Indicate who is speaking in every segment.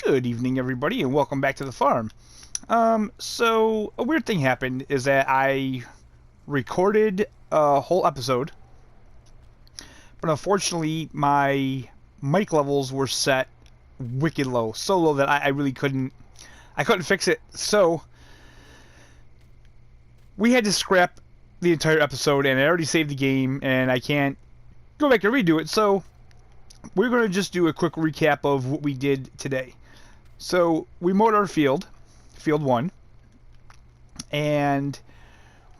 Speaker 1: Good evening, everybody, and welcome back to the farm. So a weird thing happened is that I recorded a whole episode, but unfortunately my mic levels were set wicked low, so low that I really couldn't fix it. So we had to scrap the entire episode, and I already saved the game, and I can't go back and redo it. So we're going to just do a quick recap of what we did today. So we mowed our field 1, and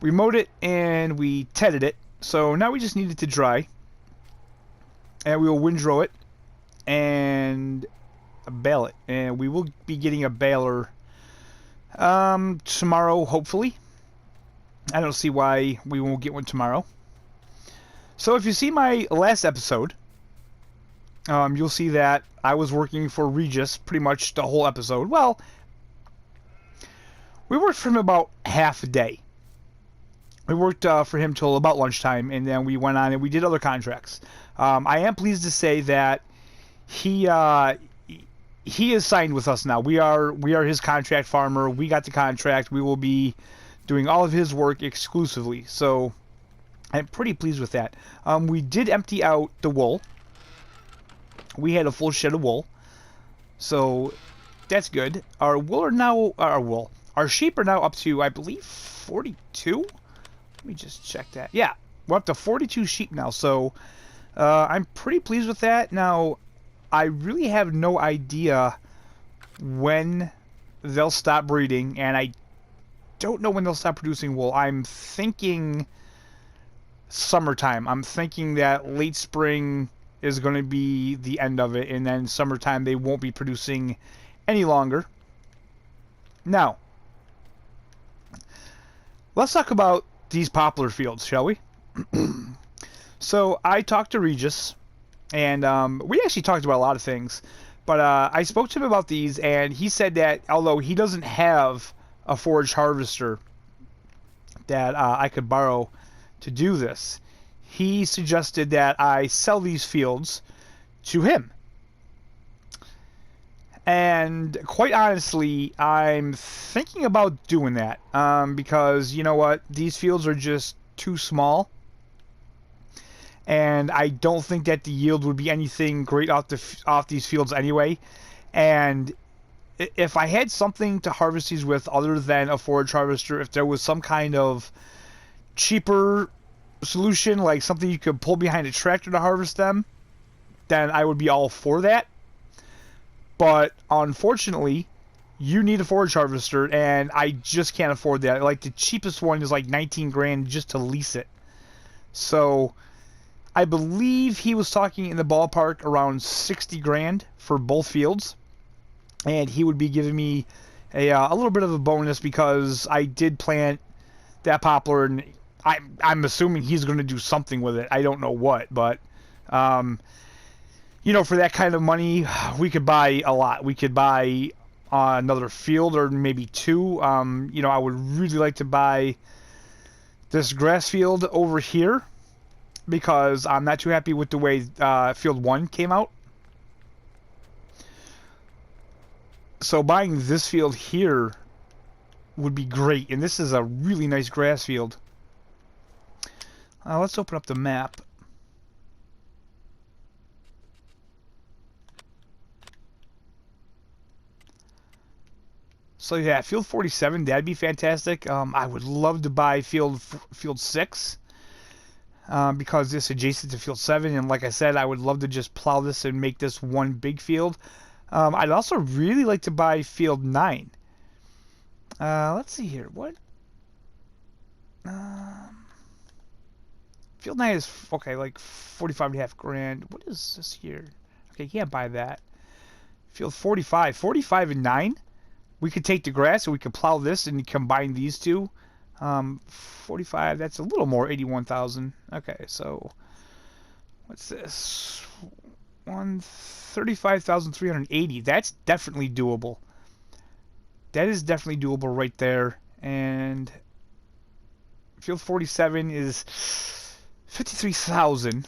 Speaker 1: we mowed it and we tedded it. So now we just need it to dry, and we will windrow it and bale it. And we will be getting a baler tomorrow, hopefully. I don't see why we won't get one tomorrow. So if you see my last episode, you'll see that I was working for Regis pretty much the whole episode. Well, we worked for him about half a day. We worked for him till about lunchtime, and then we went on and we did other contracts. I am pleased to say that he is signed with us now. We are his contract farmer. We got the contract. We will be doing all of his work exclusively. So I'm pretty pleased with that. We did empty out the wool. We had a full shed of wool, so that's good. Our sheep are now up to, I believe, 42. Let me just check that. Yeah, we're up to 42 sheep now, so I'm pretty pleased with that. Now, I really have no idea when they'll stop breeding, and I don't know when they'll stop producing wool. I'm thinking summertime. I'm thinking that late spring is going to be the end of it, and then summertime they won't be producing any longer. Now, let's talk about these poplar fields, shall we? So I talked to Regis, and we actually talked about a lot of things, but I spoke to him about these, and he said that although he doesn't have a forage harvester that I could borrow to do this, he suggested that I sell these fields to him. And quite honestly, I'm thinking about doing that because, you know what, these fields are just too small, and I don't think that the yield would be anything great off these fields anyway. And if I had something to harvest these with other than a forage harvester, if there was some kind of cheaper solution, like something you could pull behind a tractor to harvest them, then I would be all for that. But unfortunately, you need a forage harvester, and I just can't afford that. Like, the cheapest one is like 19 grand just to lease it. So I believe he was talking in the ballpark around 60 grand for both fields, and he would be giving me a little bit of a bonus because I did plant that poplar, and I'm assuming he's going to do something with it. I don't know what, but you know, for that kind of money, we could buy a lot. We could buy another field or maybe two. You know, I would really like to buy this grass field over here because I'm not too happy with the way field 1 came out. So buying this field here would be great, and this is a really nice grass field. Let's open up the map. So yeah, field 47, that'd be fantastic. I would love to buy field 6 because it's adjacent to field 7, and like I said, I would love to just plow this and make this one big field. I'd also really like to buy field 9. Let's see here. What? Field 9 is, okay, like 45.5 grand. What is this here? Okay, can't buy that. Field 45. 45 and 9? We could take the grass and we could plow this and combine these two. 45, that's a little more, 81,000. Okay, so what's this? 35,380. That's definitely doable. That is definitely doable right there. And field 47 is 53,000.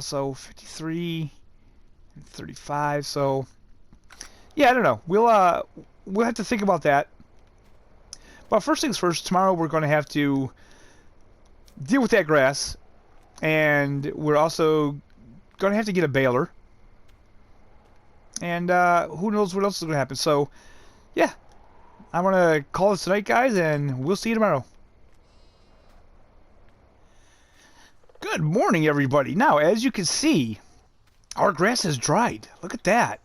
Speaker 1: So 53 and 35. So Yeah, I don't know. We'll have to think about that. But first things first, tomorrow we're going to have to deal with that grass, and we're also going to have to get a baler. And who knows what else is going to happen. So, yeah, I'm going to call this tonight, guys, and we'll see you tomorrow. Good morning, everybody. Now, as you can see, our grass has dried. Look at that.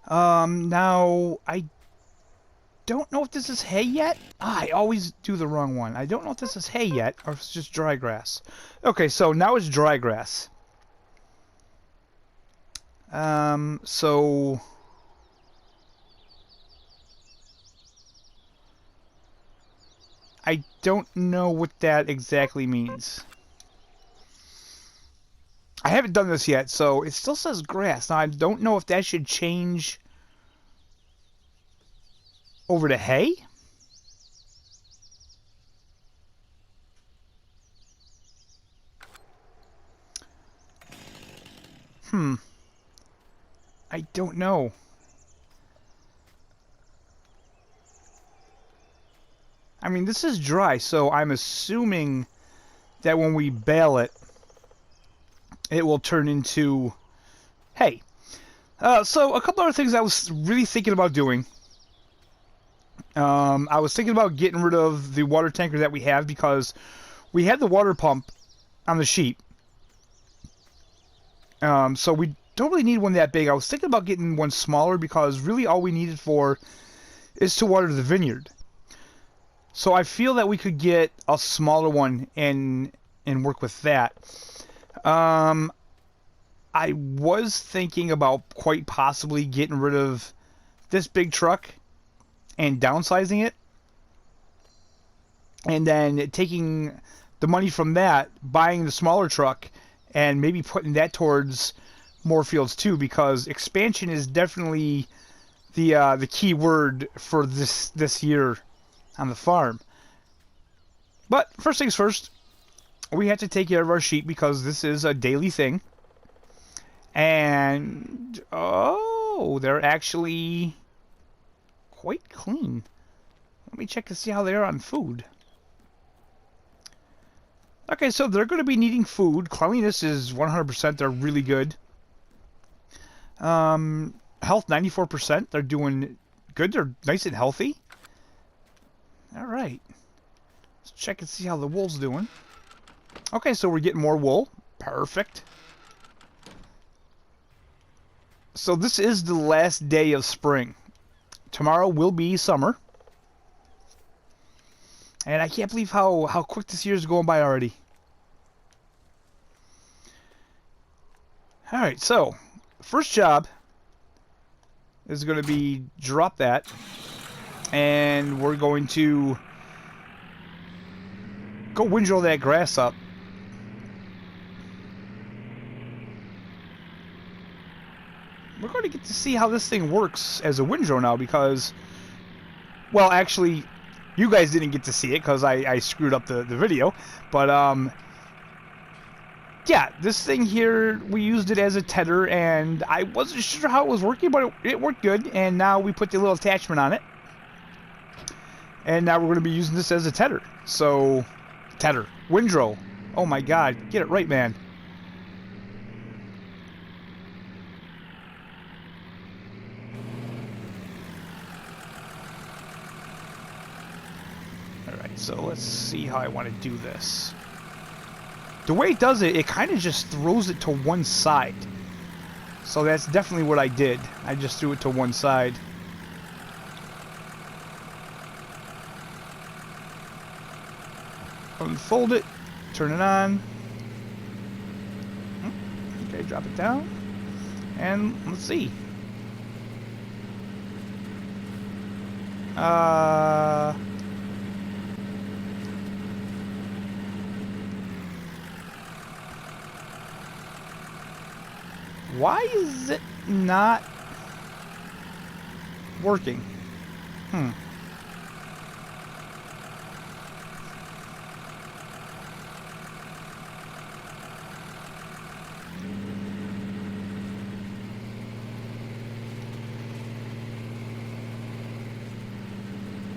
Speaker 1: Now, I don't know if this is hay yet. I always do the wrong one. I don't know if this is hay yet, or if it's just dry grass. Okay, so now it's dry grass. So... I don't know what that exactly means. I haven't done this yet, so it still says grass. Now, I don't know if that should change over to hay. I don't know. I mean, this is dry, so I'm assuming that when we bale it, it will turn into hay. So a couple other things I was really thinking about doing. I was thinking about getting rid of the water tanker that we have because we had the water pump on the sheep. So we don't really need one that big. I was thinking about getting one smaller because really all we need it for is to water the vineyard. So I feel that we could get a smaller one and work with that. I was thinking about quite possibly getting rid of this big truck and downsizing it. And then taking the money from that, buying the smaller truck, and maybe putting that towards more fields too, because expansion is definitely the key word for this year on the farm. But first things first, we have to take care of our sheep because this is a daily thing. And oh, they're actually quite clean. Let me check to see how they are on food. Okay, so they're going to be needing food. Cleanliness is 100%. They're really good. Health 94%. They're doing good. They're nice and healthy. All right. Let's check and see how the wool's doing. Okay, so we're getting more wool. Perfect. So this is the last day of spring. Tomorrow will be summer. And I can't believe how quick this year is going by already. Alright, so first job is going to be drop that. And we're going to go windrow that grass up. We're going to get to see how this thing works as a windrow now because, well, actually, you guys didn't get to see it because I screwed up the video. But, yeah, this thing here, we used it as a tedder, and I wasn't sure how it was working, but it worked good. And now we put the little attachment on it. And now we're going to be using this as a tedder. So, tedder. Windrow. Oh my god. Get it right, man. Alright, so let's see how I want to do this. The way it does it, it kind of just throws it to one side. So that's definitely what I did. I just threw it to one side. Unfold it, turn it on. Okay, drop it down. And let's see. Why is it not working?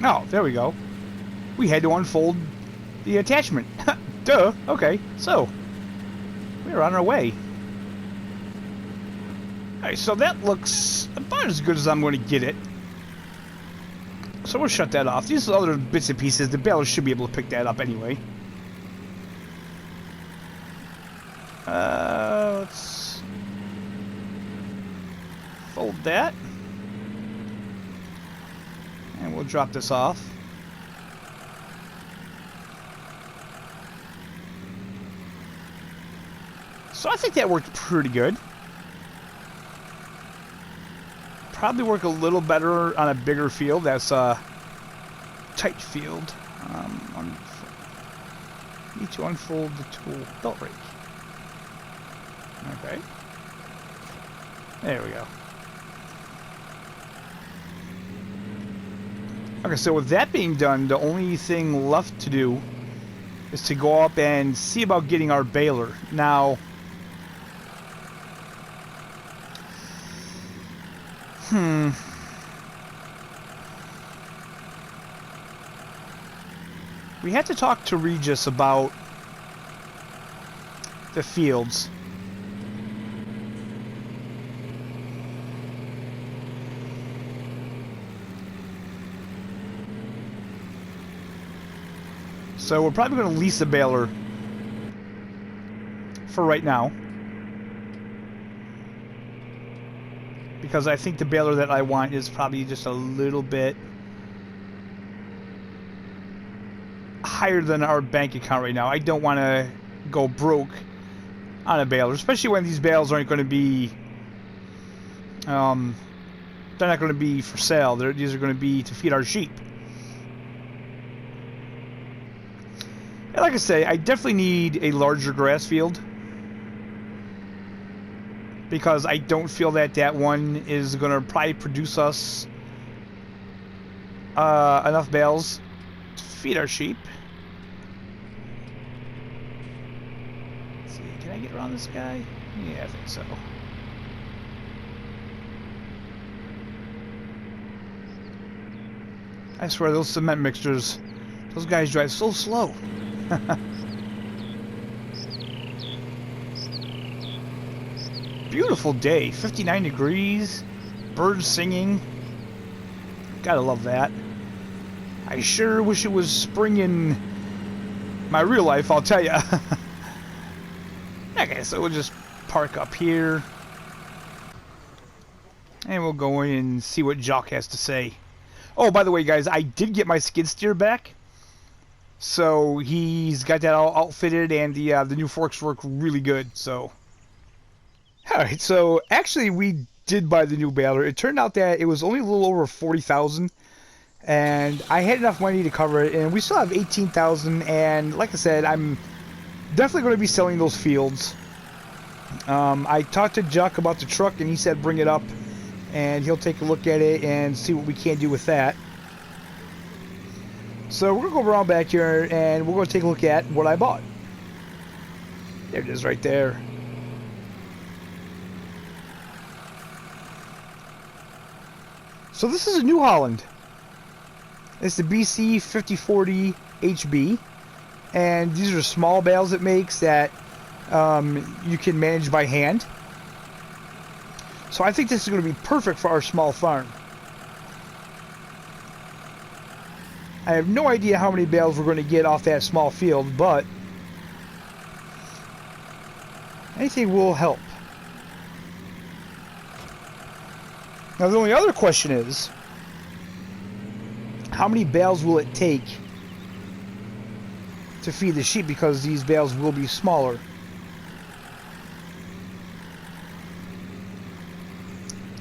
Speaker 1: Oh, there we go. We had to unfold the attachment. Duh. Okay, so we're on our way. Alright, so that looks about as good as I'm going to get it. So we'll shut that off. These other bits and pieces, the baler should be able to pick that up anyway. Let's fold that. And we'll drop this off. So I think that worked pretty good. Probably work a little better on a bigger field. That's a tight field. Need to unfold the tool belt rake. Okay. There we go. Okay, so with that being done, the only thing left to do is to go up and see about getting our baler. Now, we had to talk to Regis about the fields. So we're probably going to lease a baler for right now. Because I think the baler that I want is probably just a little bit higher than our bank account right now. I don't want to go broke on a baler, especially when these bales aren't going to be they're not going to be for sale. These are going to be to feed our sheep. And like I say, I definitely need a larger grass field, because I don't feel that that one is going to probably produce us enough bales to feed our sheep. Let's see, can I get around this guy? Yeah, I think so. I swear, those cement mixers, those guys drive so slow. Beautiful day, 59 degrees, birds singing. Gotta love that. I sure wish it was spring in my real life, I'll tell ya. Okay, so we'll just park up here. And we'll go in and see what Jock has to say. Oh, by the way, guys, I did get my skid steer back. So he's got that all outfitted, and the new forks work really good, so... Alright, so actually we did buy the new baler. It turned out that it was only a little over $40,000, and I had enough money to cover it, and we still have $18,000, and like I said, I'm definitely going to be selling those fields. I talked to Chuck about the truck, and he said bring it up, and he'll take a look at it and see what we can do with that. So we're going to go around back here, and we're going to take a look at what I bought. There it is right there. So this is a New Holland. It's the BC 5040 HB, and these are small bales it makes that you can manage by hand. So I think this is going to be perfect for our small farm. I have no idea how many bales we're going to get off that small field, but anything will help. Now the only other question is, how many bales will it take to feed the sheep, because these bales will be smaller.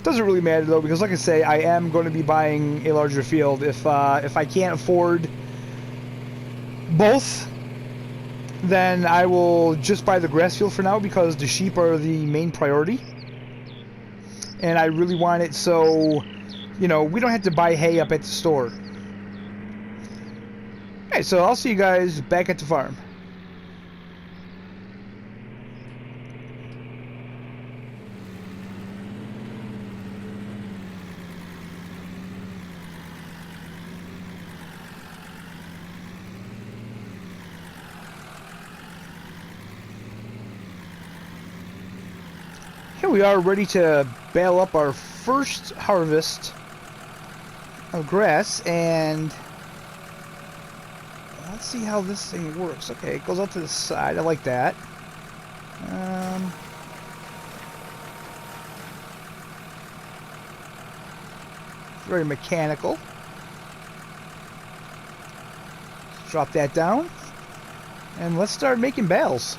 Speaker 1: Doesn't really matter though, because like I say, I am going to be buying a larger field. If I can't afford both, then I will just buy the grass field for now, because the sheep are the main priority. And I really want it so, you know, we don't have to buy hay up at the store. Alright, so I'll see you guys back at the farm. Here we are, ready to bale up our first harvest of grass, and let's see how this thing works. Okay, it goes out to the side. I like that. Very mechanical. Let's drop that down, and let's start making bales.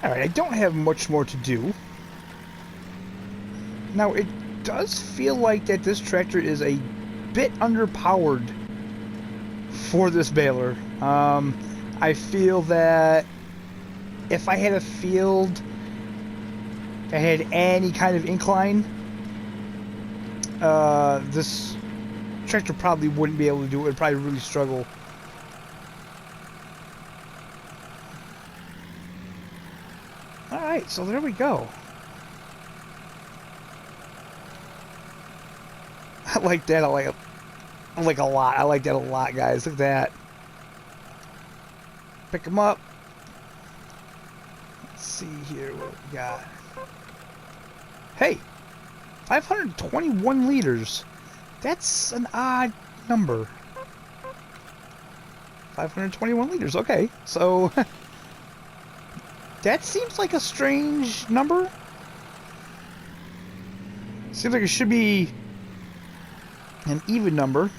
Speaker 1: Alright, I don't have much more to do. Now, it does feel like that this tractor is a bit underpowered for this baler. I feel that if I had a field that had any kind of incline, this tractor probably wouldn't be able to do it. It would probably really struggle. Alright, so there we go. I like that. I like a lot. I like that a lot, guys. Look at that. Pick them up. Let's see here what we got. Hey, 521 liters. That's an odd number. 521 liters. Okay, so that seems like a strange number. Seems like it should be an even number.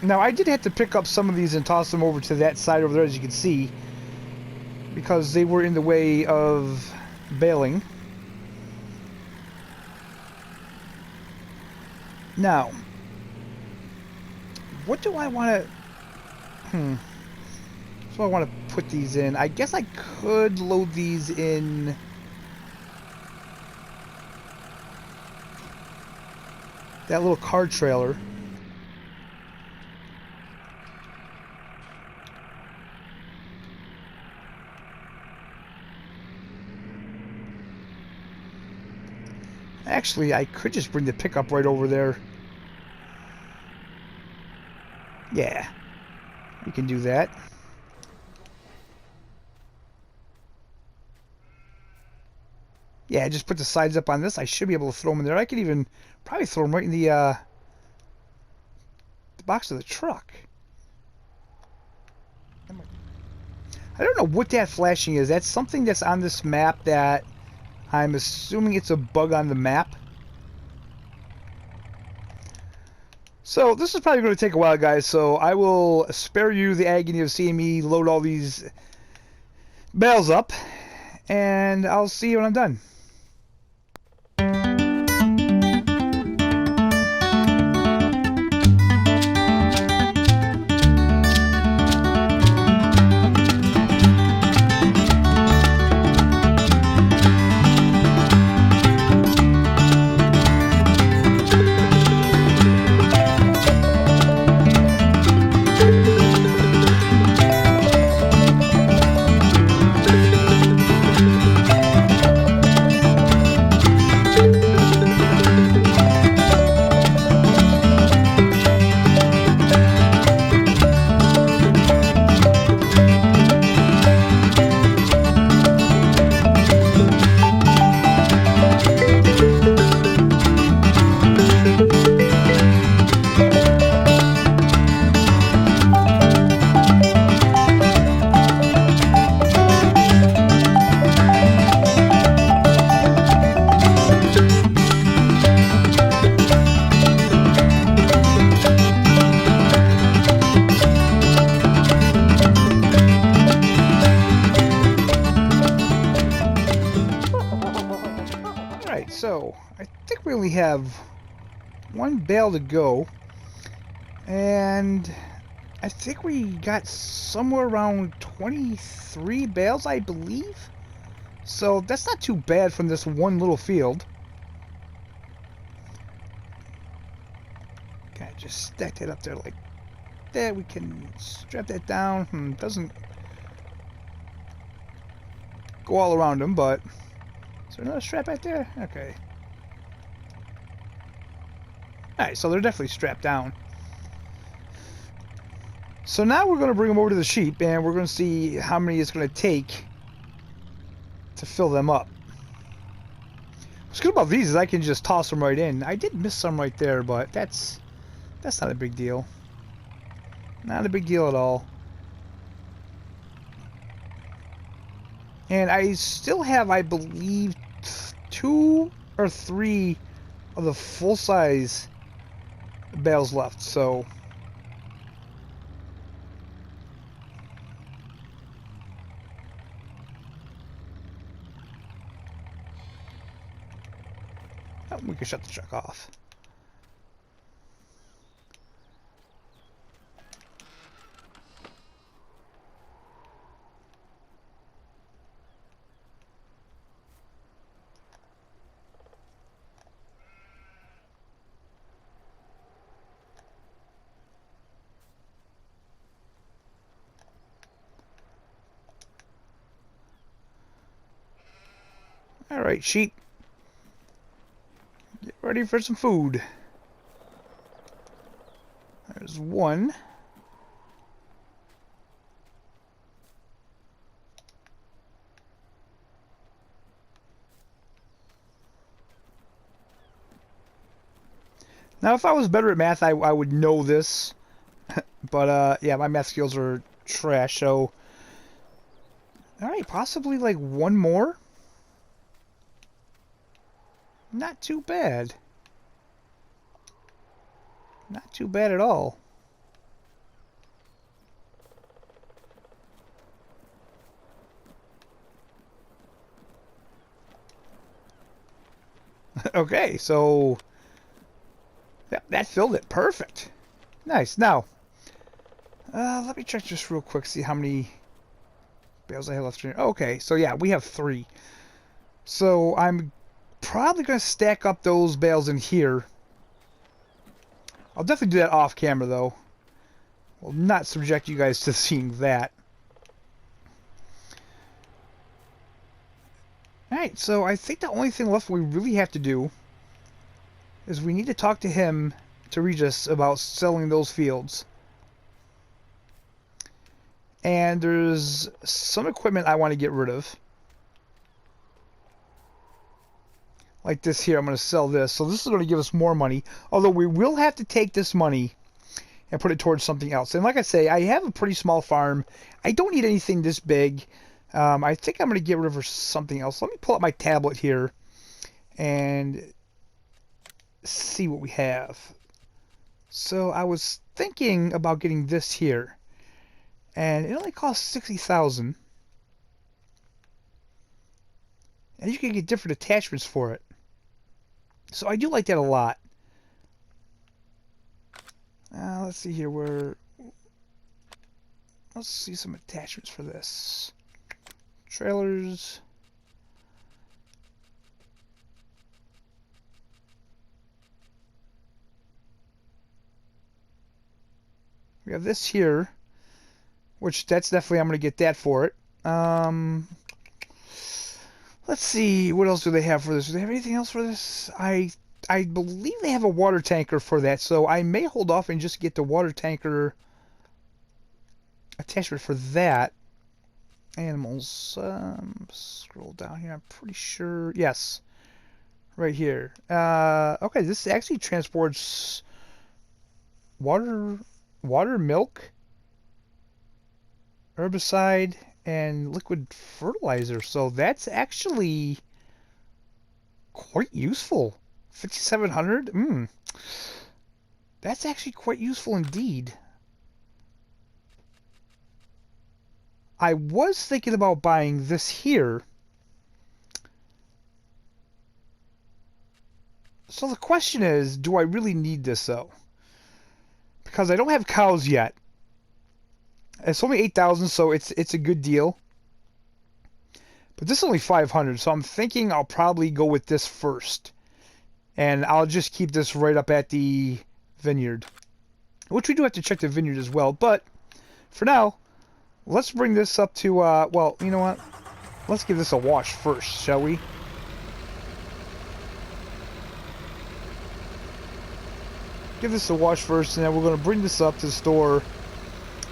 Speaker 1: Now, I did have to pick up some of these and toss them over to that side over there, as you can see, because they were in the way of baling. Now, what do I want to... So I want to put these in. I guess I could load these in... that little car trailer. Actually, I could just bring the pickup right over there. Yeah, we can do that. Yeah, just put the sides up on this. I should be able to throw them in there. I could even probably throw them right in the box of the truck. I don't know what that flashing is. That's something that's on this map that I'm assuming it's a bug on the map. So this is probably going to take a while, guys, so I will spare you the agony of seeing me load all these bales up, and I'll see you when I'm done. So, I think we only have one bale to go, and I think we got somewhere around 23 bales, I believe. So that's not too bad from this one little field. Okay, just stack that up there like that. We can strap that down. Doesn't go all around them, but... Is there another strap back there? Okay. Alright, so they're definitely strapped down. So now we're going to bring them over to the sheep, and we're going to see how many it's going to take to fill them up. What's good about these is I can just toss them right in. I did miss some right there, but that's not a big deal. Not a big deal at all. And I still have, I believe, 2 or 3 of the full-size bales left, so... Oh, we can shut the truck off. Alright, sheep. Get ready for some food. There's one. Now, if I was better at math, I would know this. But, yeah, my math skills are trash, so... Alright, possibly, like, one more? Not too bad. Not too bad at all. Okay, so... that filled it. Perfect. Nice. Now, let me check just real quick, see how many bales I have left here. Okay, so yeah, we have 3. So I'm probably going to stack up those bales in here. I'll definitely do that off camera, though. Will not subject you guys to seeing that. Alright, so I think the only thing left we really have to do is we need to talk to him, to Regis, about selling those fields. And there's some equipment I want to get rid of. Like this here, I'm going to sell this. So this is going to give us more money. Although we will have to take this money and put it towards something else. And like I say, I have a pretty small farm. I don't need anything this big. I think I'm going to get rid of something else. Let me pull up my tablet here and see what we have. So I was thinking about getting this here. And it only costs 60,000. And you can get different attachments for it. So I do like that a lot. Let's see here where... Let's see some attachments for this. Trailers. We have this here, which that's definitely, I'm going to get that for it. Let's see, what else do they have for this? Do they have anything else for this? I believe they have a water tanker for that, so I may hold off and just get the water tanker attachment for that. Animals. Scroll down here. I'm pretty sure. Yes, right here. Okay, this actually transports water, milk, herbicide, and liquid fertilizer. So that's actually quite useful. 5,700. That's actually quite useful indeed. I was thinking about buying this here. So the question is, do I really need this though? Because I don't have cows yet. It's only 8,000, so it's a good deal. But this is only 500, so I'm thinking I'll probably go with this first. And I'll just keep this right up at the vineyard. Which we do have to check the vineyard as well, but for now, let's bring this up to, well, you know what? Let's give this a wash first, shall we? Give this a wash first, and then we're going to bring this up to the store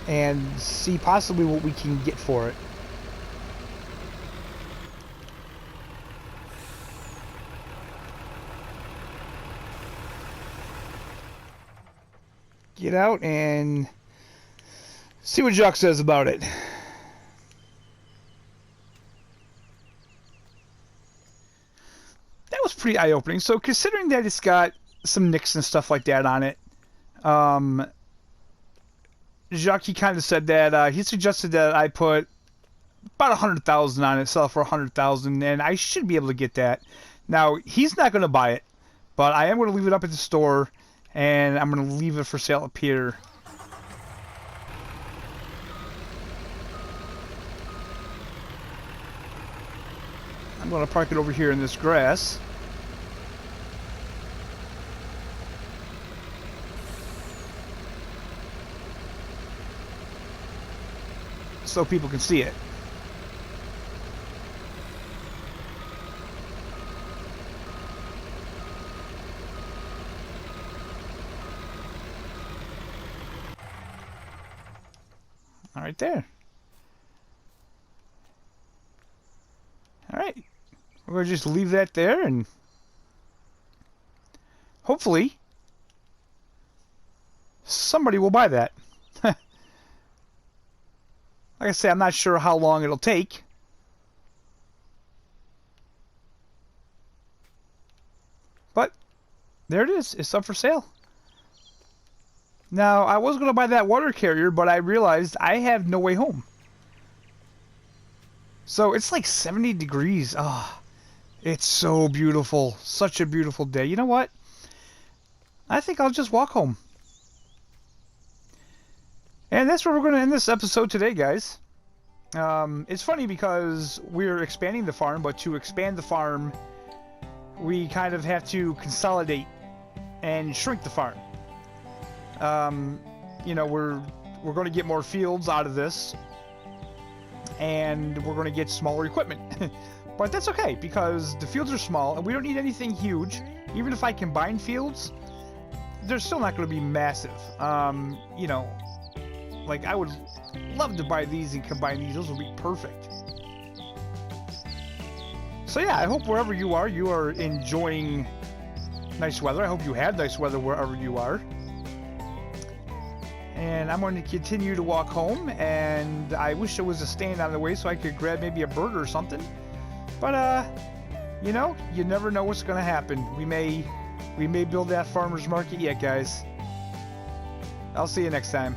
Speaker 1: and see possibly what we can get for it. Get out and see what Jacques says about it. That was pretty eye-opening. So considering that it's got some nicks and stuff like that on it, Jacques, he kind of said that he suggested that I put about 100,000 on it, sell it for 100,000, and I should be able to get that. Now, he's not going to buy it, but I am going to leave it up at the store, and I'm going to leave it for sale up here. I'm going to park it over here in this grass. So people can see it. All right there. All right. We're going to just leave that there, and hopefully somebody will buy that. Like I say, I'm not sure how long it'll take. But there it is. It's up for sale. Now, I was going to buy that water carrier, but I realized I have no way home. So it's like 70 degrees. Ah, oh, it's so beautiful. Such a beautiful day. You know what? I think I'll just walk home. And that's where we're going to end this episode today, guys. It's funny because we're expanding the farm, but to expand the farm, we kind of have to consolidate and shrink the farm. You know, we're going to get more fields out of this, and we're going to get smaller equipment. But that's okay, because the fields are small, and we don't need anything huge. Even if I combine fields, they're still not going to be massive. You know, like, I would love to buy these and combine these. Those would be perfect. So yeah, I hope wherever you are enjoying nice weather. I hope you had nice weather wherever you are. And I'm going to continue to walk home, and I wish there was a stand on the way so I could grab maybe a burger or something. But you know, you never know what's going to happen. We may build that farmer's market yet, guys. I'll see you next time.